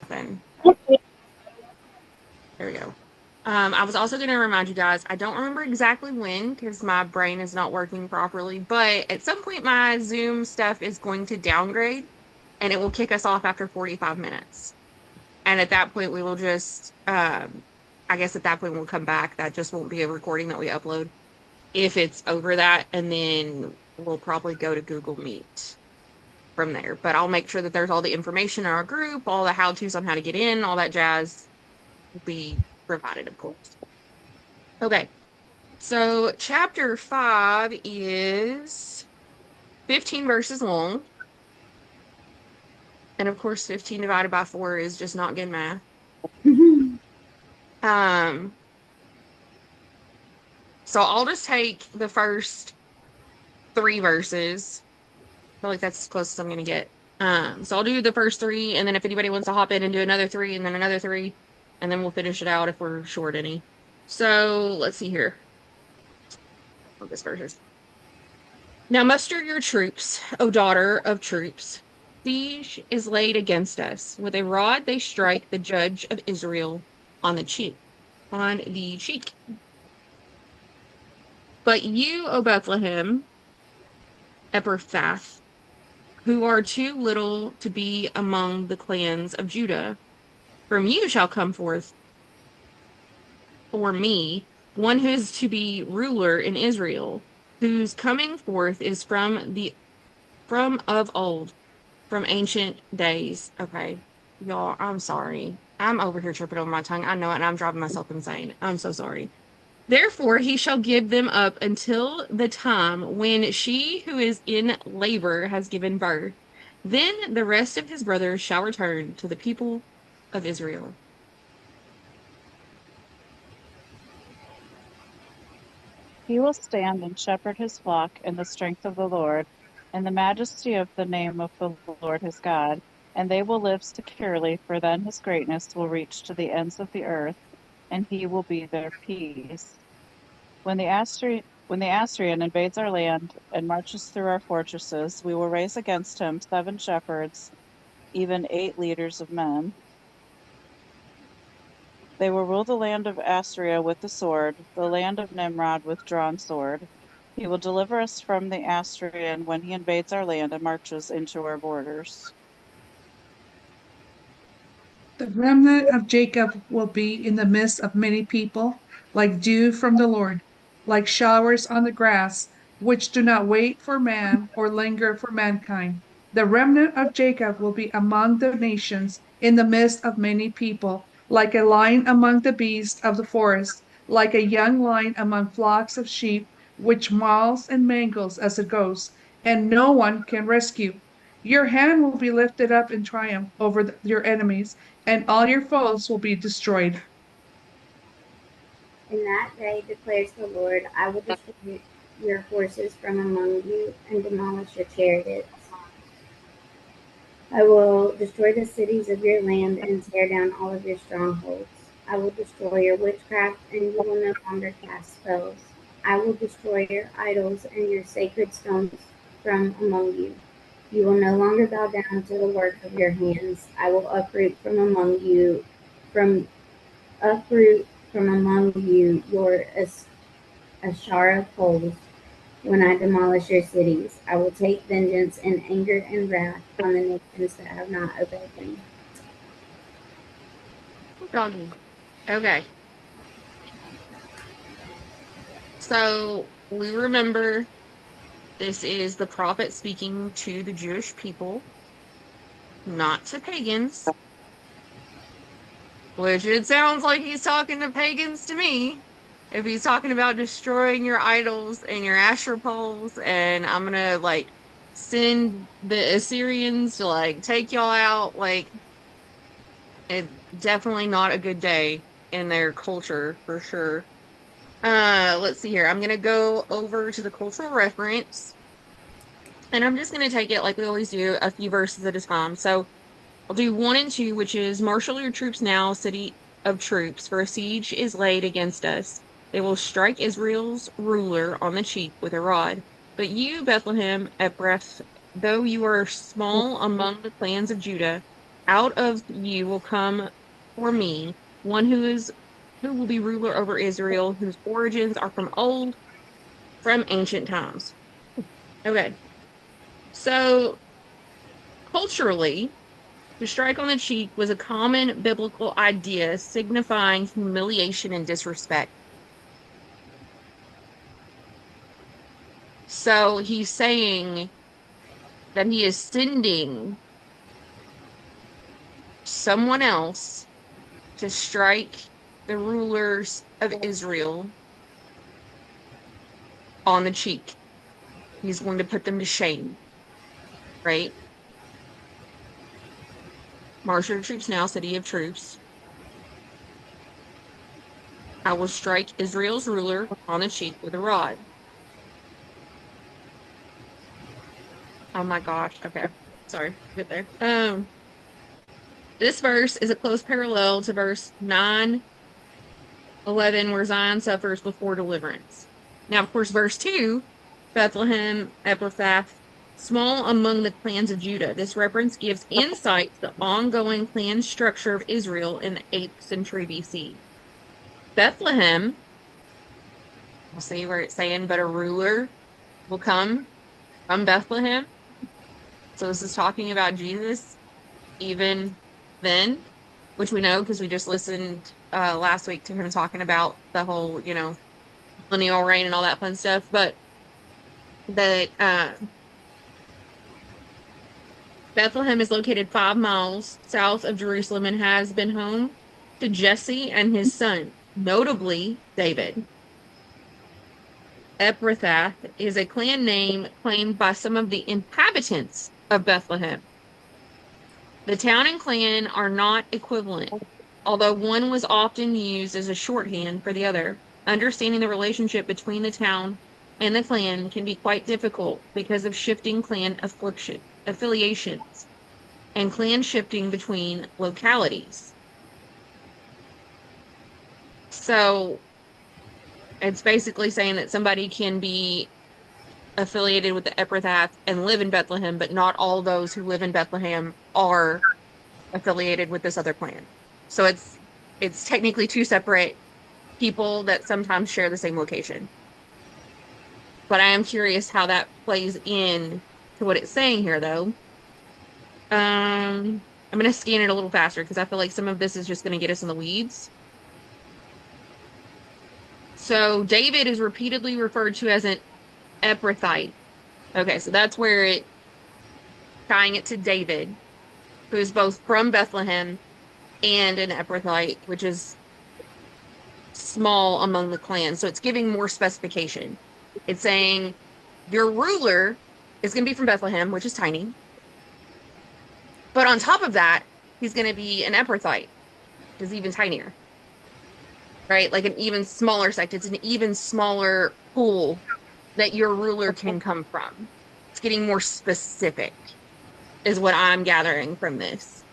Then there we go. I was also going to remind you guys, I don't remember exactly when because my brain is not working properly, but at some point my Zoom stuff is going to downgrade and it will kick us off after 45 minutes. And at that point, we will just, I guess at that point, we'll come back. That just won't be a recording that we upload if it's over that. And then we'll probably go to Google Meet from there. But I'll make sure that there's all the information in our group, all the how to's on how to get in, all that jazz will be provided, of course. Okay. So chapter 5 is 15 verses long. And of course, 15 divided by 4 is just not good math. Um, so I'll just take the first 3 verses. I feel like that's as close as I'm going to get. So I'll do the first 3, and then if anybody wants to hop in and do another 3, and then another 3, and then we'll finish it out if we're short any. So let's see here. Focus verses. Now muster your troops, O daughter of troops. Siege is laid against us. With a rod they strike the judge of Israel on the cheek. On the cheek. But you, O Bethlehem, Ephrathah, who are too little to be among the clans of Judah, from you shall come forth for me one who is to be ruler in Israel, whose coming forth is from of old, from ancient days. Okay, y'all, I'm sorry. I'm over here tripping over my tongue. I know it, and I'm driving myself insane. I'm so sorry. Therefore, he shall give them up until the time when she who is in labor has given birth. Then the rest of his brothers shall return to the people of Israel. He will stand and shepherd his flock in the strength of the Lord, in the majesty of the name of the Lord his God, and they will live securely, for then his greatness will reach to the ends of the earth, and he will be their peace. When the Assyrian invades our land and marches through our fortresses, we will raise against him 7 shepherds, even 8 leaders of men. They will rule the land of Assyria with the sword, the land of Nimrod with drawn sword. He will deliver us from the Assyrian when he invades our land and marches into our borders. The remnant of Jacob will be in the midst of many people, like dew from the Lord, like showers on the grass, which do not wait for man or linger for mankind. The remnant of Jacob will be among the nations in the midst of many people, like a lion among the beasts of the forest, like a young lion among flocks of sheep, which mauls and mangles as it goes, and no one can rescue. Your hand will be lifted up in triumph over your enemies, and all your foes will be destroyed. In that day, declares the Lord, I will destroy your horses from among you and demolish your chariots. I will destroy the cities of your land and tear down all of your strongholds. I will destroy your witchcraft, and you will no longer cast spells. I will destroy your idols and your sacred stones from among you. You will no longer bow down to the work of your hands. I will from uproot from among you your Asherah poles. When I demolish your cities, I will take vengeance in anger and wrath on the nations that have not obeyed me. Doggy. Okay. So we remember this is the prophet speaking to the Jewish people, not to pagans, which it sounds like he's talking to pagans to me. If he's talking about destroying your idols and your Asher poles, and I'm gonna like send the Assyrians to like take y'all out, like it definitely not a good day in their culture for sure. Let's see here. I'm gonna go over to the cultural reference, and I'm just gonna take it like we always do, a few verses at a time. So I'll do 1 and 2, which is marshal your troops now, city of troops, for a siege is laid against us. They will strike Israel's ruler on the cheek with a rod. But you, Bethlehem, Ephrath, though you are small among the clans of Judah, Out of you will come for me one who will be ruler over Israel, whose origins are from ancient times. Okay. So culturally, to strike on the cheek was a common biblical idea signifying humiliation and disrespect. So he's saying that he is sending someone else to strike the rulers of Israel on the cheek. He's going to put them to shame, right? March your troops now, city of troops. I will strike Israel's ruler on the cheek with a rod. Oh my gosh. Okay. Sorry. Get there. This verse is a close parallel to verse 9:11, where Zion suffers before deliverance. Now, of course, verse 2, Bethlehem, Ephrathah, small among the clans of Judah. This reference gives insight to the ongoing clan structure of Israel in the 8th century BC. Bethlehem, we'll see where it's saying, but a ruler will come from Bethlehem. So this is talking about Jesus even then, which we know because we just listened last week to him talking about the whole, millennial reign and all that fun stuff. But that Bethlehem is located 5 miles south of Jerusalem and has been home to Jesse and his son, notably David. Ephrathah is a clan name claimed by some of the inhabitants of Bethlehem. The town and clan are not equivalent, although one was often used as a shorthand for the other. Understanding the relationship between the town and the clan can be quite difficult because of shifting clan affiliations and clan shifting between localities. So it's basically saying that somebody can be affiliated with the Ephrathah and live in Bethlehem, but not all those who live in Bethlehem are affiliated with this other clan. So it's technically two separate people that sometimes share the same location. But I am curious how that plays in to what it's saying here, though. I'm going to scan it a little faster because I feel like some of this is just going to get us in the weeds. So David is repeatedly referred to as an Ephrathite. Okay, so that's where tying it to David, who is both from Bethlehem and an Ephrathite, which is small among the clans. So it's giving more specification. It's saying your ruler is going to be from Bethlehem, which is tiny. But on top of that, he's going to be an Ephrathite, which is even tinier. Right? Like an even smaller sect. It's an even smaller pool that your ruler can come from. It's getting more specific, is what I'm gathering from this.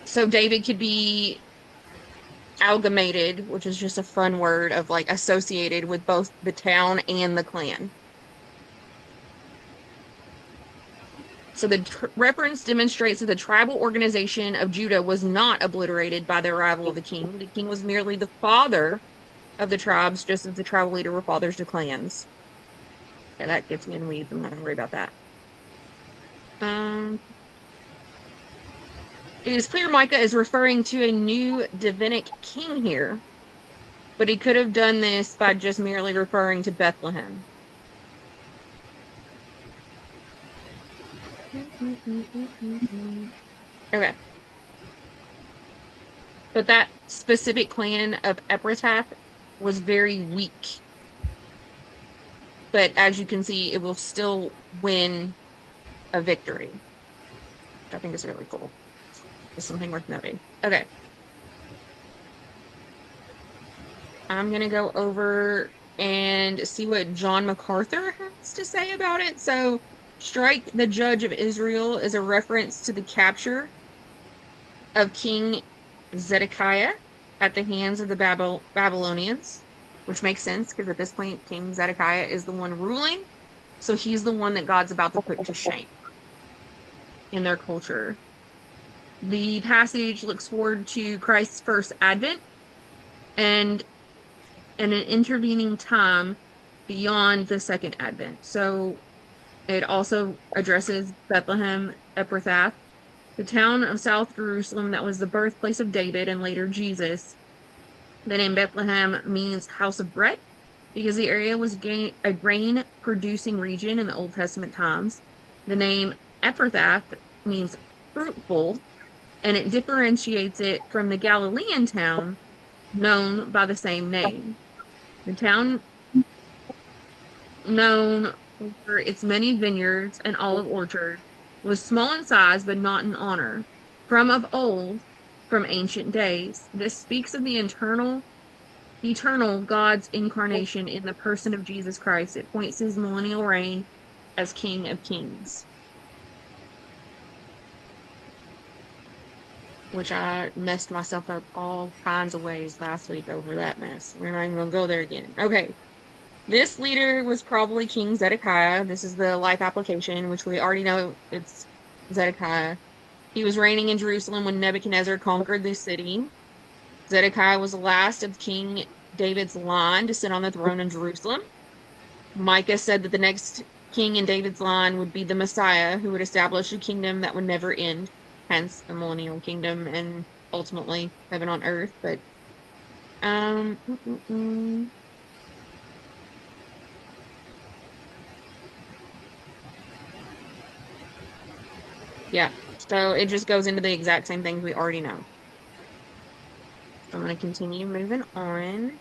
So David could be amalgamated, which is just a fun word of like associated with both the town and the clan. So the reference demonstrates that the tribal organization of Judah was not obliterated by the arrival of the king. The king was merely the father of the tribes, just as the tribal leader were fathers to clans. Yeah, that gets me in weeds. I'm not going to worry about that. It is clear Micah is referring to a new Davidic king here, but he could have done this by just merely referring to Bethlehem. Okay. But that specific clan of Ephrathah was very weak. But as you can see, it will still win a victory, which I think is really cool. It's something worth noting. Okay. I'm going to go over and see what John MacArthur has to say about it. So, strike the judge of Israel is a reference to the capture of King Zedekiah at the hands of the Babylonians, which makes sense because at this point, King Zedekiah is the one ruling. So he's the one that God's about to put to shame in their culture. The passage looks forward to Christ's first advent and an intervening time beyond the second advent. So it also addresses Bethlehem Ephrathah, the town of South Jerusalem that was the birthplace of David and later Jesus. The name Bethlehem means house of bread because the area was a grain producing region in the Old Testament times. The name Ephrathah means fruitful, and it differentiates it from the Galilean town known by the same name. The town, known for its many vineyards and olive orchards, was small in size but not in honor. From of old, from ancient days, this speaks of the eternal God's incarnation in the person of Jesus Christ. It points to his millennial reign as King of Kings, which I messed myself up all kinds of ways last week over that mess. We're not even going to go there again. Okay. This leader was probably King Zedekiah. This is the life application, which we already know it's Zedekiah. He was reigning in Jerusalem when Nebuchadnezzar conquered the city. Zedekiah was the last of King David's line to sit on the throne in Jerusalem. Micah said that the next king in David's line would be the Messiah, who would establish a kingdom that would never end, hence the millennial kingdom and ultimately heaven on earth. But um, mm, mm, mm. Yeah, so it just goes into the exact same things we already know. So I'm going to continue moving on.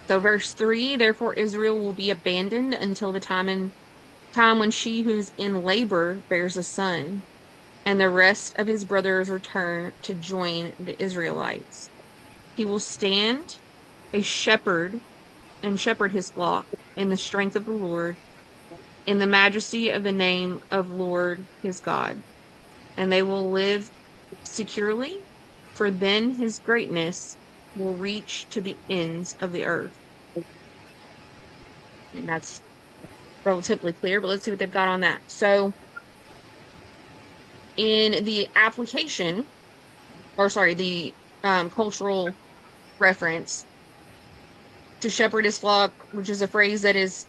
So verse 3, therefore Israel will be abandoned until the time when she who's in labor bears a son, and the rest of his brothers return to join the Israelites. He will stand a shepherd and shepherd his flock in the strength of the Lord, in the majesty of the name of Lord his God, and they will live securely, for then his greatness will reach to the ends of the earth. And that's relatively clear, but let's see what they've got on that. So in the application, or sorry, the cultural reference to shepherd his flock, which is a phrase that is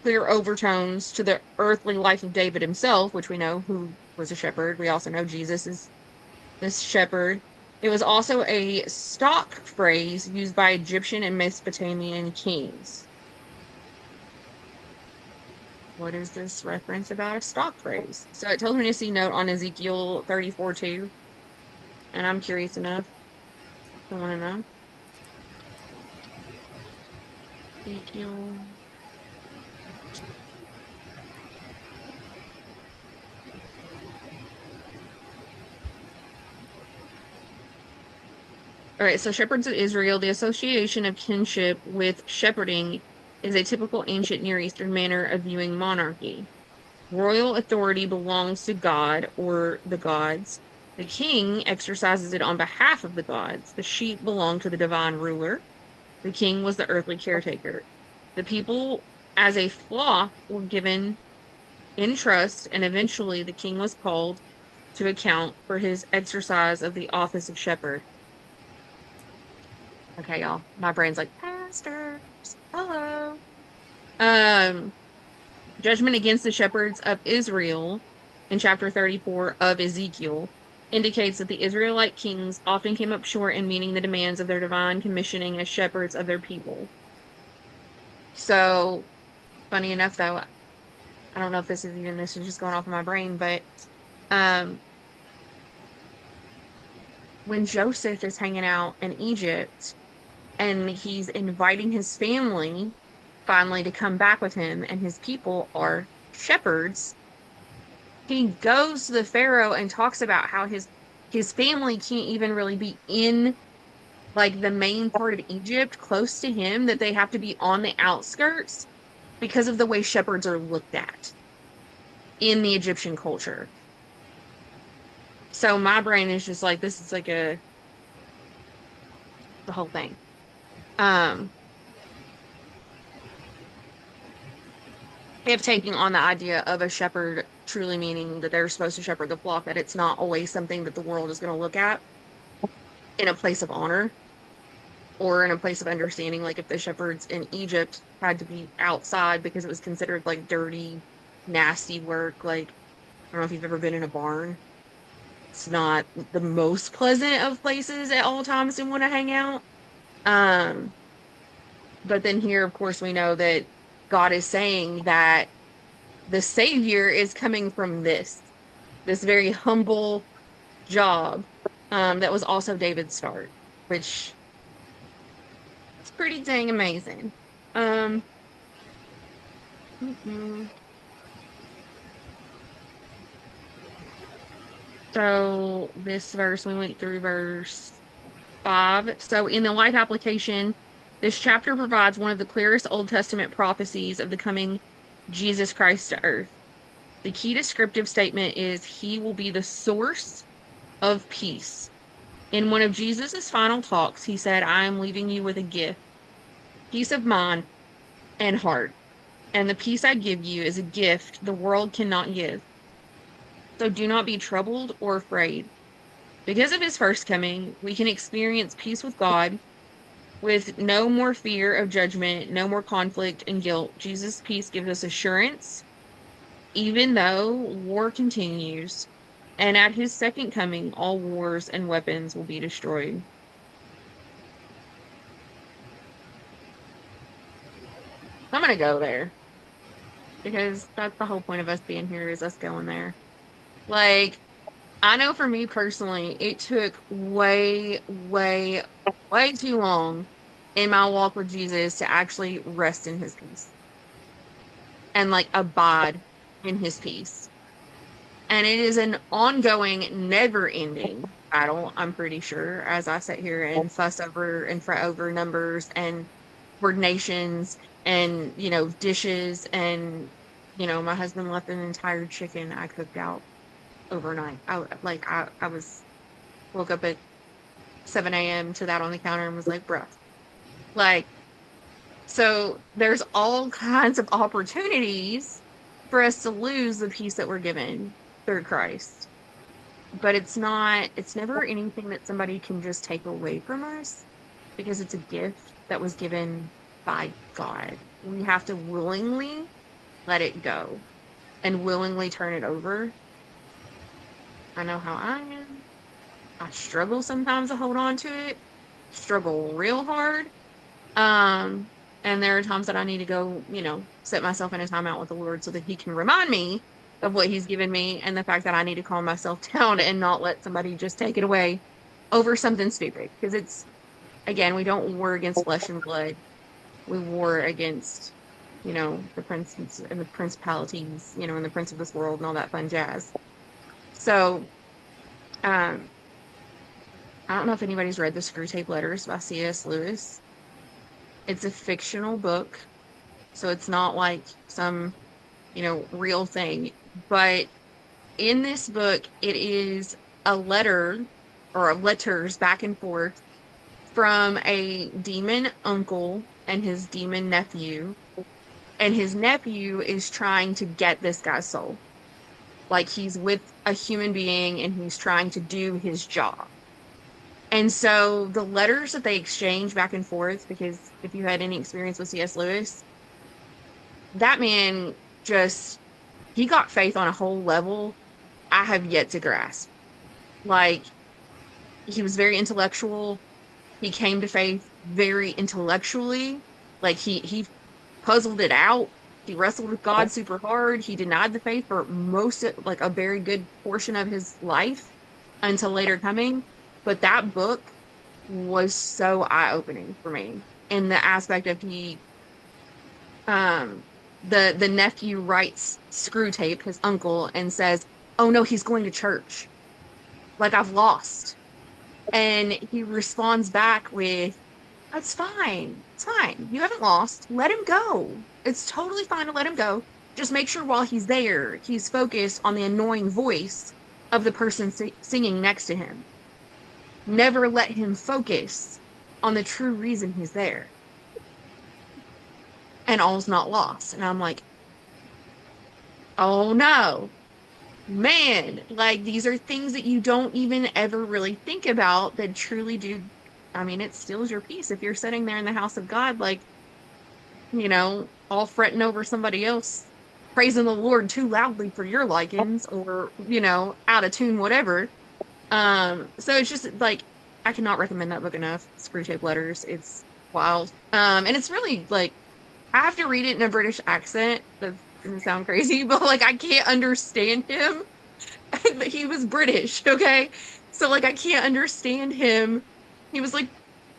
clear overtones to the earthly life of David himself, which we know who was a shepherd. We also know Jesus is this shepherd. It was also a stock phrase used by Egyptian and Mesopotamian kings. What is this reference about a stock phrase? So it tells me to see note on Ezekiel 34:2, and I'm curious enough to want to know. Ezekiel. All right, so shepherds of Israel, the association of kinship with shepherding is a typical ancient Near Eastern manner of viewing monarchy. Royal authority belongs to God or the gods. The king exercises it on behalf of the gods. The sheep belong to the divine ruler. The king was the earthly caretaker. The people, as a flock, were given in trust, and eventually the king was called to account for his exercise of the office of shepherd. Okay, y'all. My brain's like, pastors, hello. Um, Judgment against the shepherds of Israel in chapter 34 of Ezekiel indicates that the Israelite kings often came up short in meeting the demands of their divine commissioning as shepherds of their people. So, funny enough, though, I don't know if this is just going off of my brain, but um, when Joseph is hanging out in Egypt and he's inviting his family finally to come back with him, and his people are shepherds, he goes to the Pharaoh and talks about how his family can't even really be in like the main part of Egypt close to him, that they have to be on the outskirts because of the way shepherds are looked at in the Egyptian culture. So my brain is just like, this is like the whole thing. if taking on the idea of a shepherd truly meaning that they're supposed to shepherd the flock, that it's not always something that the world is going to look at in a place of honor or in a place of understanding. Like if the shepherds in Egypt had to be outside because it was considered like dirty, nasty work. Like, I don't know if you've ever been in a barn. It's not the most pleasant of places at all times to want to hang out. Um, but then here, of course, we know that God is saying that the Savior is coming from this very humble job. That was also David's start, which is pretty dang amazing. Um, mm-mm. So this verse, we went through verse 5. So in the life application, this chapter provides one of the clearest Old Testament prophecies of the coming Jesus Christ to earth. The key descriptive statement is he will be the source of peace. In one of Jesus's final talks, he said, I am leaving you with a gift, peace of mind and heart. And the peace I give you is a gift the world cannot give. So do not be troubled or afraid. Because of his first coming, we can experience peace with God with no more fear of judgment, no more conflict and guilt. Jesus' peace gives us assurance, even though war continues. And at his second coming, all wars and weapons will be destroyed. I'm going to go there because that's the whole point of us being here is us going there. Like, I know for me personally, it took way, way, way too long in my walk with Jesus to actually rest in his peace and like abide in his peace. And it is an ongoing, never ending battle, I'm pretty sure, as I sit here and fuss over and fret over numbers and coordinations and, dishes. And, my husband left an entire chicken I cooked out overnight. I was woke up at 7 a.m. to that on the counter and was like, bruh. Like, so there's all kinds of opportunities for us to lose the peace that we're given through Christ. But it's never anything that somebody can just take away from us because it's a gift that was given by God. We have to willingly let it go and willingly turn it over. I know how I am. I struggle sometimes to hold on to it, struggle real hard. And there are times that I need to go, set myself in a timeout with the Lord so that he can remind me of what he's given me and the fact that I need to calm myself down and not let somebody just take it away over something stupid. Because again, we don't war against flesh and blood. We war against, the princes and the principalities, and the prince of this world and all that fun jazz. So, um, I don't know if anybody's read the Screw Tape Letters by C.S. Lewis. It's a fictional book, so it's not like some, real thing. But in this book, it is a letter or letters back and forth from a demon uncle and his demon nephew. And his nephew is trying to get this guy's soul. Like he's with a human being and he's trying to do his job. And so the letters that they exchange back and forth, because if you had any experience with C.S. Lewis, that man he got faith on a whole level I have yet to grasp. Like, he was very intellectual. He came to faith very intellectually. Like, he puzzled it out. He wrestled with God super hard. He denied the faith for like a very good portion of his life until later coming. But that book was so eye-opening for me in the aspect of the nephew writes Screw Tape, his uncle, and says, oh no, he's going to church. Like, I've lost. And he responds back with, that's fine. It's fine. You haven't lost. Let him go. It's totally fine to let him go. Just make sure while he's there, he's focused on the annoying voice of the person singing next to him. Never let him focus on the true reason he's there. And all's not lost. And I'm like, Oh no, man, like these are things that you don't even ever really think about that truly do. I mean, it steals your peace if you're sitting there in the house of God, like, all fretting over somebody else, praising the Lord too loudly for your likings or, out of tune, whatever. So it's just like, I cannot recommend that book enough. Screw Tape Letters. It's wild. And it's really like, I have to read it in a British accent. That's gonna sound crazy, but like, I can't understand him. He was British, okay? So like I can't understand him. He was like,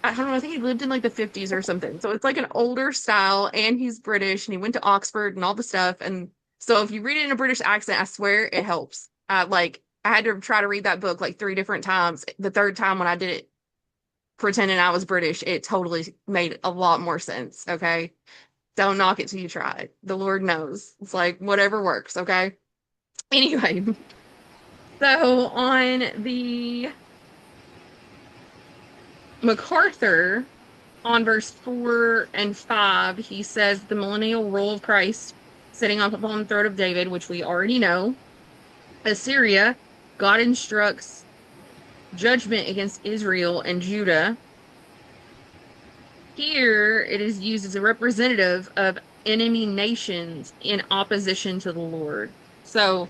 I don't know, I think he lived in like the 50s or something. So it's like an older style and he's British and he went to Oxford and all the stuff. And so if you read it in a British accent, I swear it helps. Like I had to try to read that book like 3 different times. The third time when I did it pretending I was British, it totally made a lot more sense, okay? Don't knock it till you try it. The Lord knows. It's like whatever works, okay? Anyway, so on the MacArthur, on verse 4 and 5, he says the millennial rule of Christ sitting up upon the throne of David, which we already know. Assyria, God instructs judgment against Israel and Judah. Here it is used as a representative of enemy nations in opposition to the Lord. So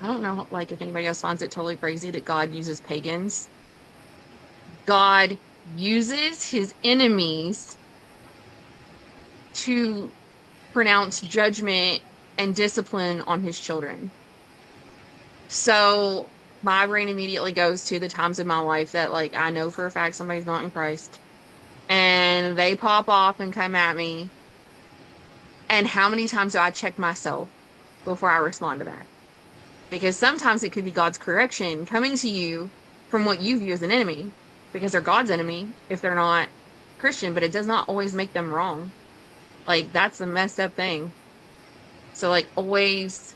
I don't know, like, if anybody else finds it totally crazy that God uses pagans. God uses his enemies to pronounce judgment and discipline on his children. So my brain immediately goes to the times in my life that, like, I know for a fact somebody's not in Christ and they pop off and come at me. And how many times do I check myself before I respond to that? Because sometimes it could be God's correction coming to you from what you view as an enemy, because they're God's enemy if they're not Christian, but it does not always make them wrong. Like, that's the messed up thing. So, like, always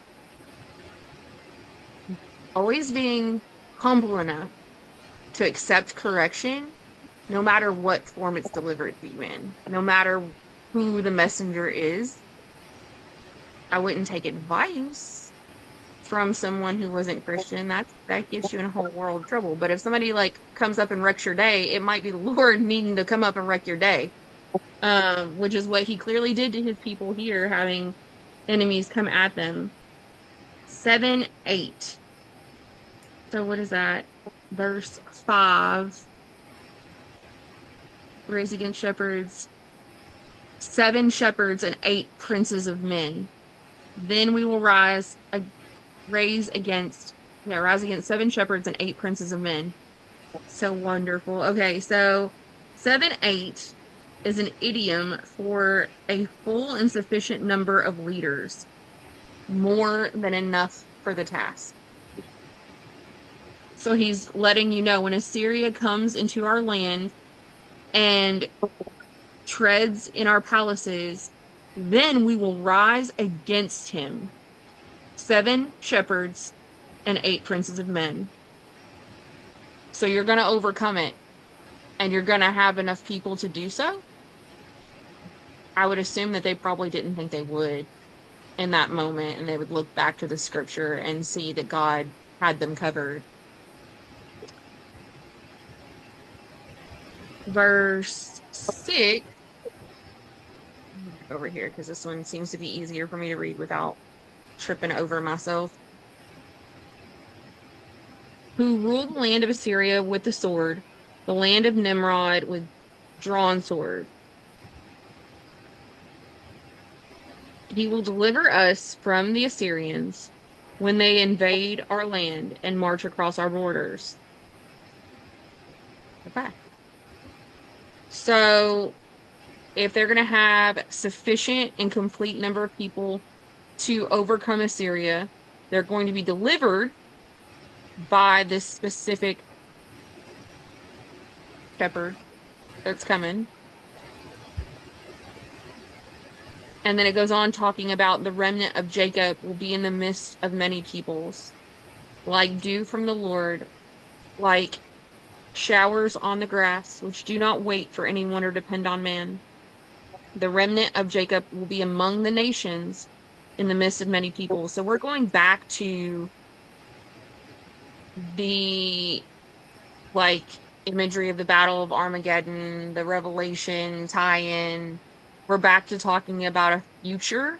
being humble enough to accept correction, no matter what form it's delivered to you in, no matter who the messenger is. I wouldn't take advice from someone who wasn't Christian. That gets you in a whole world of trouble. But if somebody like comes up and wrecks your day, it might be the Lord needing to come up and wreck your day. Which is what he clearly did to his people here, having enemies come at them. 7:8. So what is that? Verse 5. Raise against shepherds, 7 shepherds and 8 princes of men. Then we will rise against 7 shepherds and 8 princes of men. So wonderful. Okay, so 7:8 is an idiom for a full and sufficient number of leaders, more than enough for the task. So he's letting you know when Assyria comes into our land and treads in our palaces, then we will rise against him. 7 shepherds and 8 princes of men. So you're going to overcome it, and you're going to have enough people to do so. I would assume that they probably didn't think they would in that moment, and they would look back to the scripture and see that God had them covered. Verse 6, over here, because this one seems to be easier for me to read without tripping over myself. Who ruled the land of Assyria with the sword, the land of Nimrod with drawn sword. He will deliver us from the Assyrians when they invade our land and march across our borders. Okay. So if they're going to have sufficient and complete number of people to overcome Assyria, they're going to be delivered by this specific shepherd that's coming. And then it goes on talking about the remnant of Jacob will be in the midst of many peoples, like dew from the Lord, like showers on the grass, which do not wait for anyone or depend on man. The remnant of Jacob will be among the nations, in the midst of many people. So we're going back to the like imagery of the Battle of Armageddon, the Revelation tie-in. We're back to talking about a future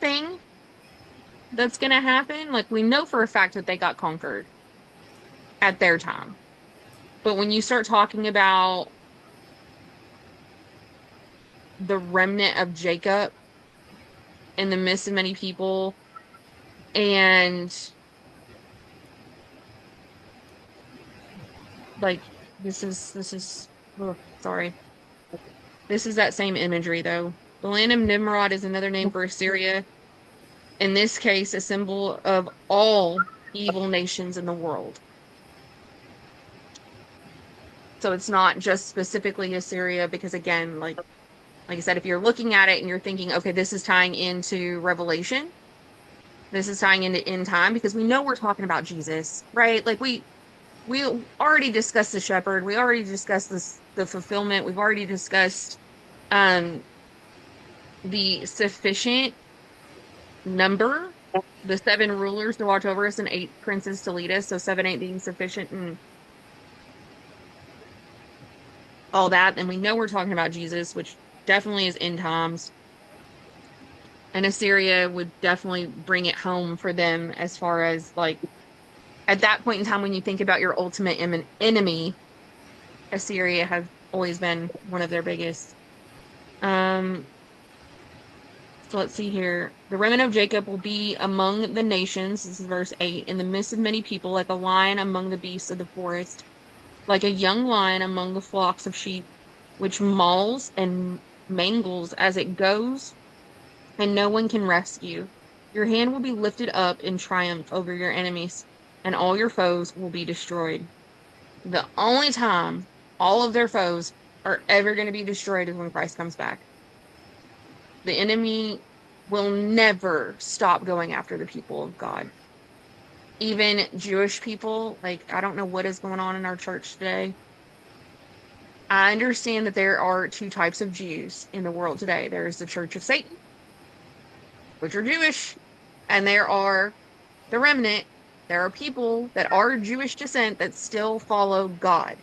thing that's going to happen. Like, we know for a fact that they got conquered at their time. But when you start talking about the remnant of Jacob in the midst of many people, and like this is oh, sorry. This is that same imagery though. The land of Nimrod is another name for Assyria. In this case, a symbol of all evil nations in the world. So it's not just specifically Assyria, because again, like I said, if you're looking at it and you're thinking, okay, this is tying into Revelation, this is tying into end time, because we know we're talking about Jesus, right? Like we already discussed the shepherd, we already discussed the fulfillment, we've already discussed um the sufficient number, the 7 rulers to watch over us and 8 princes to lead us, so 7, 8 being sufficient and all that. And we know we're talking about Jesus, which definitely is end times. And Assyria would definitely bring it home for them, as far as like at that point in time when you think about your ultimate enemy, Assyria has always been one of their biggest. Um, so let's see here. The remnant of Jacob will be among the nations. This is verse 8. In the midst of many people, like a lion among the beasts of the forest, like a young lion among the flocks of sheep, which mauls and mangles as it goes, and no one can rescue. Your hand will be lifted up in triumph over your enemies, and all your foes will be destroyed. The only time all of their foes are ever going to be destroyed is when Christ comes back. The enemy will never stop going after the people of God. Even Jewish people, like, I don't know what is going on in our church today. I understand that there are 2 types of Jews in the world today. There's the Church of Satan, which are Jewish, and there are the remnant. There are people that are Jewish descent that still follow God,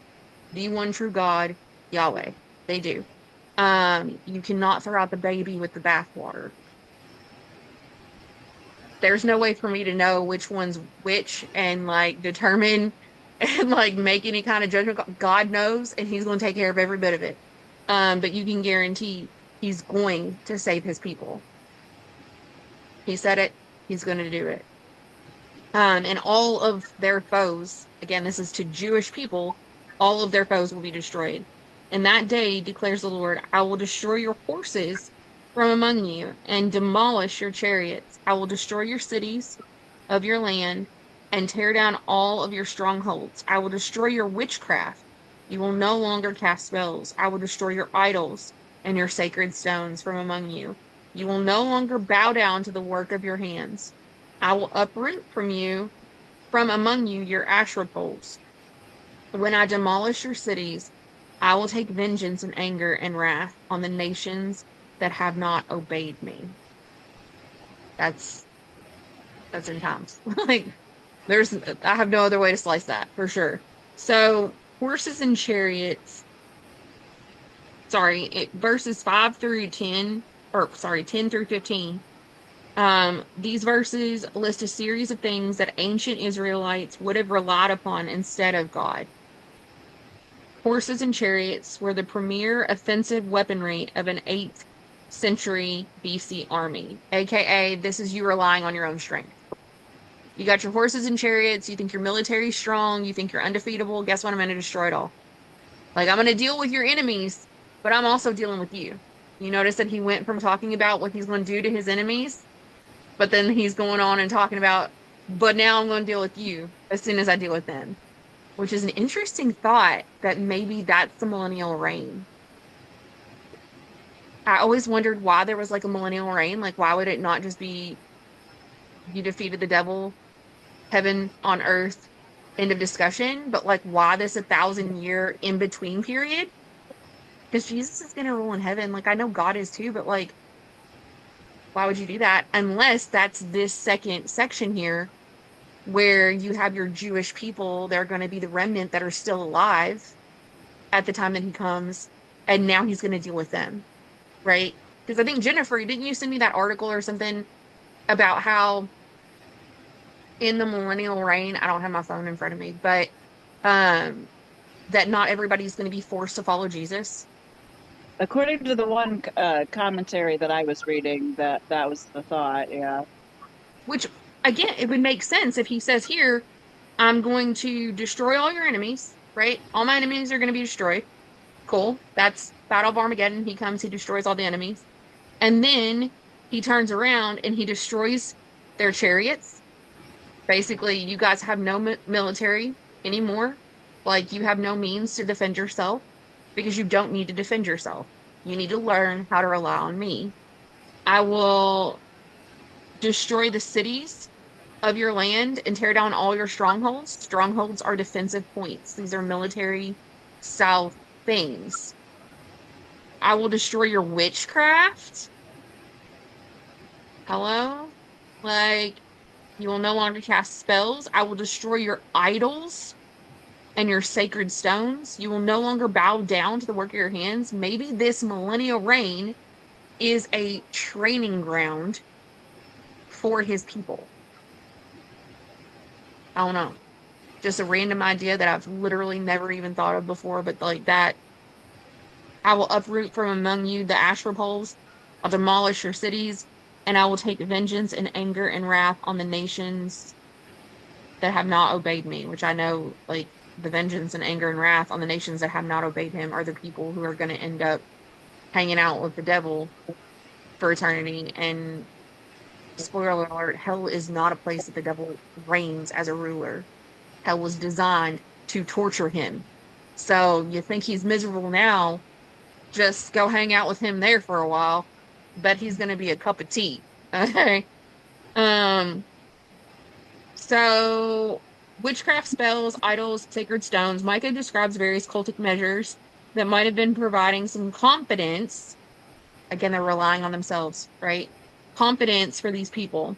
the one true God, Yahweh. They do. You cannot throw out the baby with the bathwater. There's no way for me to know which one's which and like determine and like make any kind of judgment. God knows, and he's going to take care of every bit of it. But you can guarantee he's going to save his people. He said it, he's going to do it. And all of their foes, again, this is to Jewish people, all of their foes will be destroyed. In that day, declares the Lord, I will destroy your horses from among you and demolish your chariots. I will destroy your cities of your land and tear down all of your strongholds. I will destroy your witchcraft. You will no longer cast spells. I will destroy your idols and your sacred stones from among you. You will no longer bow down to the work of your hands. I will uproot from among you your Asherah poles. When I demolish your cities, I will take vengeance and anger and wrath on the nations that have not obeyed me. That's in times. Like I have no other way to slice that for sure. So horses and chariots. Sorry, verses 5 through 10, or sorry, 10 through 15. These verses list a series of things that ancient Israelites would have relied upon instead of God. Horses and chariots were the premier offensive weaponry of an 8th century BC army, aka this is you relying on your own strength. You got your horses and chariots, you think your military's strong, you think you're undefeatable. Guess what? I'm going to destroy it all. Like, I'm going to deal with your enemies, but I'm also dealing with you. You notice that he went from talking about what he's going to do to his enemies, but then he's going on and talking about, but now I'm going to deal with you as soon as I deal with them, which is an interesting thought that maybe that's the millennial reign. I always wondered why there was like a millennial reign. Like, why would it not just be you defeated the devil, heaven on earth, end of discussion? But like, why this 1,000-year in between period? Because Jesus is going to rule in heaven. Like, I know God is too, but like, Why would you do that? Unless that's this second section here where you have your Jewish people, they're going to be the remnant that are still alive at the time that he comes, and now he's going to deal with them, right? Because I think, Jennifer, didn't you send me that article or something about how in the millennial reign, I don't have my phone in front of me, but um that not everybody's going to be forced to follow Jesus? According to the one commentary that I was reading, that was the thought. Yeah. Which, again, it would make sense if he says here, I'm going to destroy all your enemies, right? All my enemies are going to be destroyed. Cool. That's Battle of Armageddon. He comes, he destroys all the enemies. And then he turns around and he destroys their chariots. Basically, you guys have no military anymore. Like, you have no means to defend yourself because you don't need to defend yourself. You need to learn how to rely on me. I will destroy the cities of your land and tear down all your strongholds. Strongholds are defensive points. These are military style things. I will destroy your witchcraft. Hello? Like, you will no longer cast spells. I will destroy your idols and your sacred stones. You will no longer bow down to the work of your hands. Maybe this millennial reign is a training ground for his people. I don't know. Just a random idea that I've literally never even thought of before, but like that. I will uproot from among you the Asherah poles. I'll demolish your cities, and I will take vengeance and anger and wrath on the nations that have not obeyed me, which I know, like, the vengeance and anger and wrath on the nations that have not obeyed him are the people who are going to end up hanging out with the devil for eternity. And spoiler alert, hell is not a place that the devil reigns as a ruler. Hell was designed to torture him. So you think he's miserable now, just go hang out with him there for a while. Bet he's going to be a cup of tea. Okay. Um, so witchcraft spells, idols, sacred stones. Micah describes various cultic measures that might have been providing some confidence. Again, they're relying on themselves, right? Confidence for these people.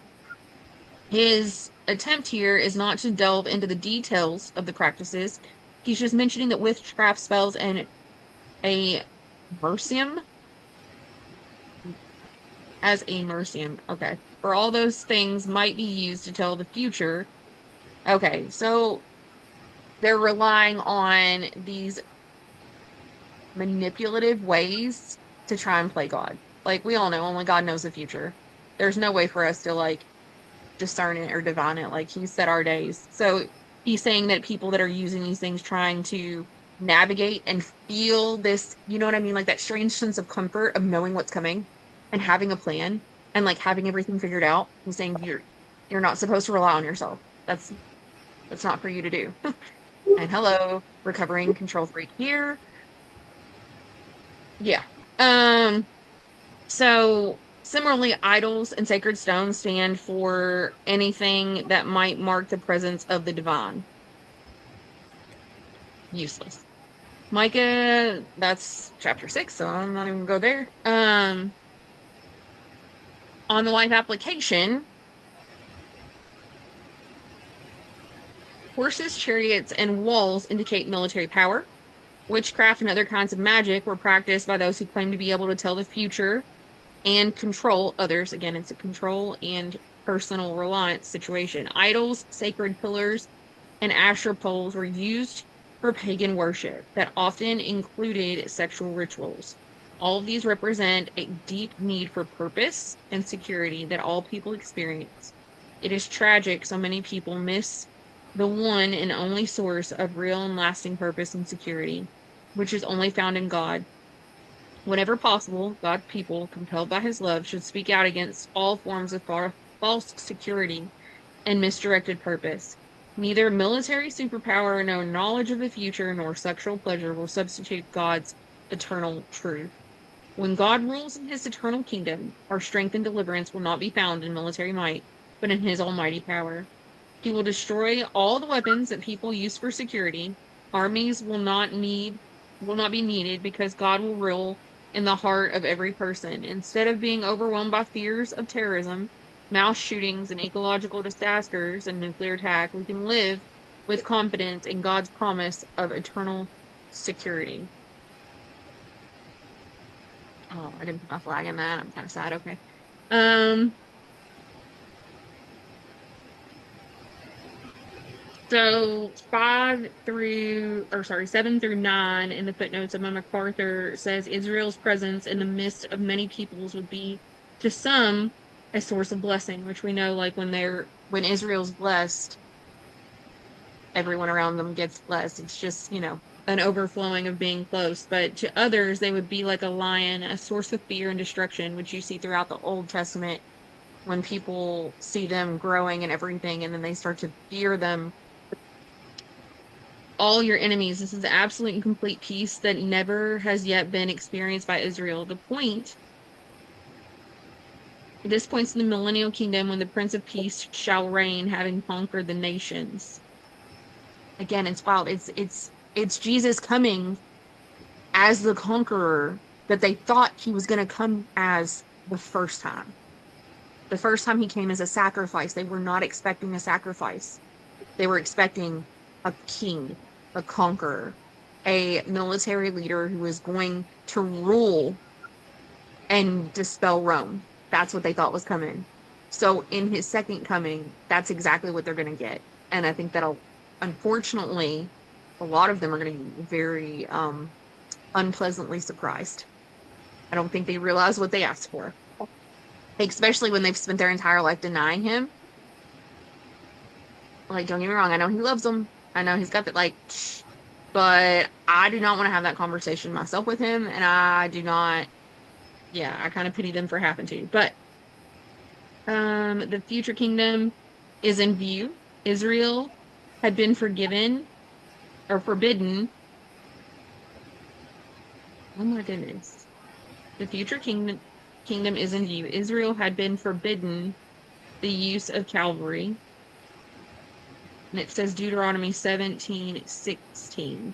His attempt here is not to delve into the details of the practices. He's just mentioning that witchcraft spells and a mercium as a mercium. Okay. For all those things might be used to tell the future. Okay, so they're relying on these manipulative ways to try and play God. Like, we all know only God knows the future. There's no way for us to, like, discern it or divine it. Like, he set our days. So he's saying that people that are using these things trying to navigate and feel this, you know what I mean? Like that strange sense of comfort of knowing what's coming and having a plan and like having everything figured out. He's saying you're not supposed to rely on yourself. That's not for you to do. And hello, recovering control freak here. Yeah. Um, so similarly, idols and sacred stones stand for anything that might mark the presence of the divine. Useless. Micah, that's chapter 6, so I'm not even gonna go there. On the life application, horses, chariots, and walls indicate military power. Witchcraft and other kinds of magic were practiced by those who claim to be able to tell the future and control others. Again, it's a control and personal reliance situation. Idols, sacred pillars, and Asherah poles were used for pagan worship that often included sexual rituals. All of these represent a deep need for purpose and security that all people experience. It is tragic so many people miss the one and only source of real and lasting purpose and security, which is only found in God. Whenever possible, God people, compelled by his love, should speak out against all forms of false security and misdirected purpose. Neither military superpower, nor knowledge of the future, nor sexual pleasure will substitute God's eternal truth. When God rules in his eternal kingdom, our strength and deliverance will not be found in military might, but in his almighty power. He will destroy all the weapons that people use for security. Armies will not be needed because God will rule in the heart of every person. Instead of being overwhelmed by fears of terrorism, mass shootings, and ecological disasters and nuclear attack, we can live with confidence in God's promise of eternal security. Oh, I didn't put my flag in that. I'm kind of sad. Okay. So 7 through 9 in the footnotes of MacArthur says Israel's presence in the midst of many peoples would be to some a source of blessing, which we know like when Israel's blessed, everyone around them gets blessed. It's just, an overflowing of being close. But to others, they would be like a lion, a source of fear and destruction, which you see throughout the Old Testament when people see them growing and everything, and then they start to fear them. All your enemies. This is the absolute and complete peace that never has yet been experienced by Israel. This points to the millennial kingdom when the Prince of Peace shall reign, having conquered the nations. Again, it's wild. It's Jesus coming as the conqueror that they thought he was going to come as the first time. The first time he came as a sacrifice, they were not expecting a sacrifice. They were expecting a king, a conqueror, a military leader who was going to rule and dispel Rome. That's what they thought was coming. So in his second coming, that's exactly what they're going to get. And I think that'll, unfortunately, a lot of them are going to be very unpleasantly surprised. I don't think they realize what they asked for, especially when they've spent their entire life denying him. Like, don't get me wrong, I know he loves them. I know he's got that, but I do not want to have that conversation myself with him, and I do not, I kind of pity them for having to. But the future kingdom is in view. Israel had been forgiven or forbidden. Oh my goodness. The future kingdom is in view. Israel had been forbidden the use of Calvary. And it says Deuteronomy 17:16.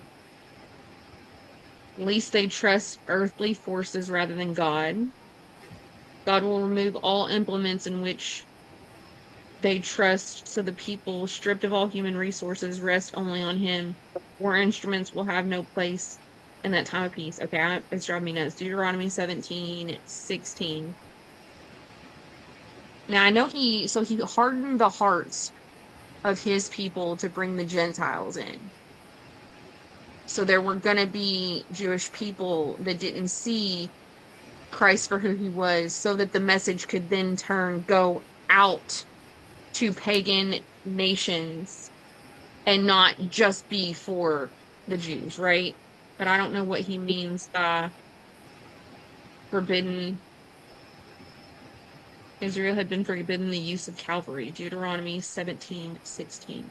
Least they trust earthly forces rather than God. God will remove all implements in which they trust, so the people, stripped of all human resources, rest only on Him. War instruments will have no place in that time of peace. Okay, it's driving me nuts. Deuteronomy 17:16. Now I know he hardened the hearts of his people to bring the Gentiles in. So there were going to be Jewish people that didn't see Christ for who he was, so that the message could then go out to pagan nations and not just be for the Jews, right? But I don't know what he means by forbidden. Israel had been forbidden the use of Calvary. Deuteronomy 17:16.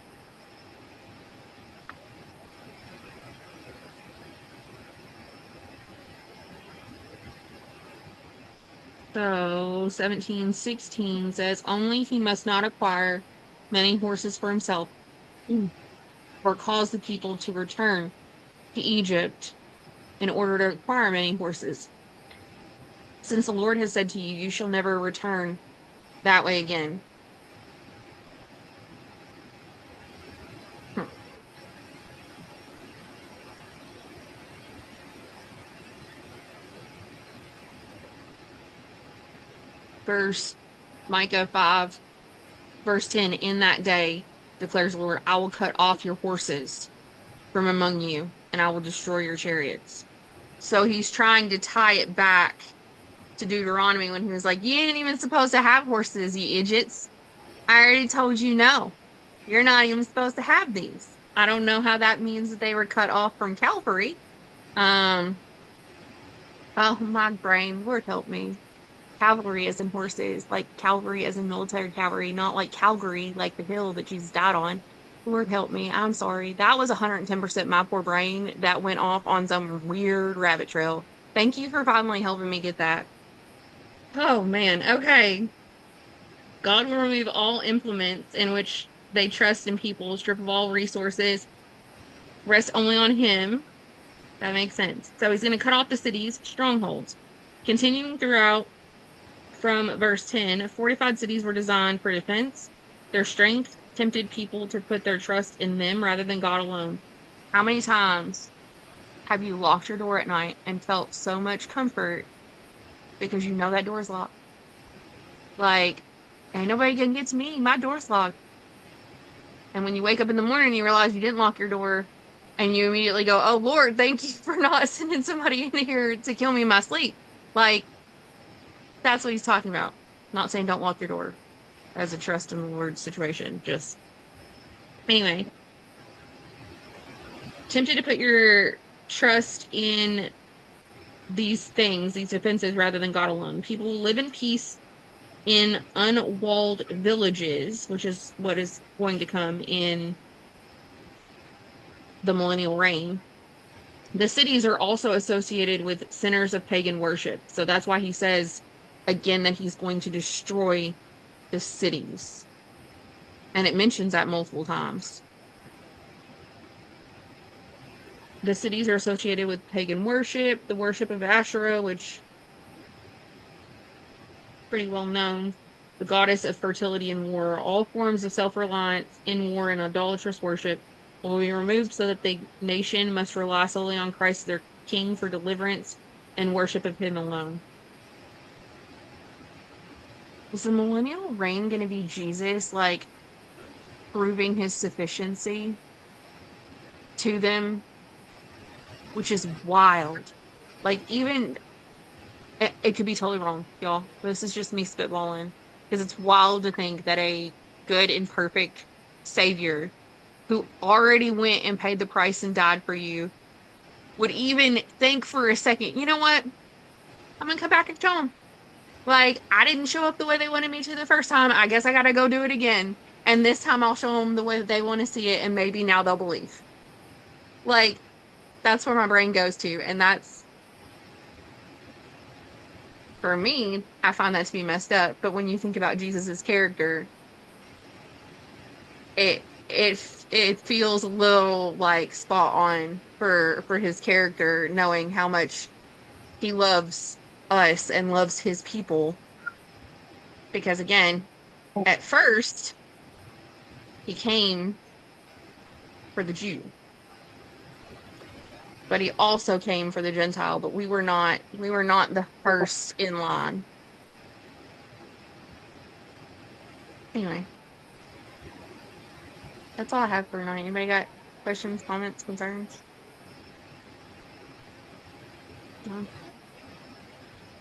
So 17:16 says, only he must not acquire many horses for himself, or cause the people to return to Egypt in order to acquire many horses. Since the Lord has said to you, you shall never return that way again. Micah 5, verse 10, in that day, declares the Lord, I will cut off your horses from among you, and I will destroy your chariots. So he's trying to tie it back to Deuteronomy when he was like, you ain't even supposed to have horses, you idiots. I already told you no. You're not even supposed to have these. I don't know how that means that they were cut off from Calvary. Oh, my brain, Lord help me. Cavalry as in horses, like Calvary as in military cavalry, not like Calgary, like the hill that Jesus died on. Lord help me. I'm sorry. That was 110% my poor brain that went off on some weird rabbit trail. Thank you for finally helping me get that. Oh, man. Okay. God will remove all implements in which they trust in people, strip of all resources, rest only on Him. That makes sense. So He's going to cut off the cities, strongholds. Continuing throughout from verse 10, fortified cities were designed for defense. Their strength tempted people to put their trust in them rather than God alone. How many times have you locked your door at night and felt so much comfort because you know that door is locked? Like, ain't nobody gonna get to me. My door's locked. And when you wake up in the morning, you realize you didn't lock your door, and you immediately go, "Oh Lord, thank you for not sending somebody in here to kill me in my sleep." Like, that's what he's talking about. Not saying don't lock your door as a trust in the Lord situation. Just anyway, tempted to put your trust in these things, these defenses, rather than God alone. People live in peace in unwalled villages, which is what is going to come in the millennial reign. The cities are also associated with centers of pagan worship. So that's why he says again that he's going to destroy the cities. And it mentions that multiple times. The cities are associated with pagan worship, the worship of Asherah, which is pretty well known, the goddess of fertility and war. All forms of self-reliance in war and idolatrous worship will be removed so that the nation must rely solely on Christ, their king, for deliverance and worship of him alone. Is the millennial reign going to be Jesus, like, proving his sufficiency to them, which is wild? Like, even, it could be totally wrong, y'all. This is just me spitballing. Because it's wild to think that a good and perfect Savior who already went and paid the price and died for you would even think for a second, you know what? I'm going to come back and show them. Like, I didn't show up the way they wanted me to the first time. I guess I got to go do it again. And this time I'll show them the way that they want to see it. And maybe now they'll believe. Like, that's where my brain goes to. And that's, for me, I find that to be messed up. But when you think about Jesus's character, it feels a little like spot on for his character, knowing how much he loves us and loves his people. Because again, at first, he came for the Jew, but he also came for the Gentile, but we were not the first in line. Anyway, that's all I have for tonight. Anybody got questions, comments, concerns? No?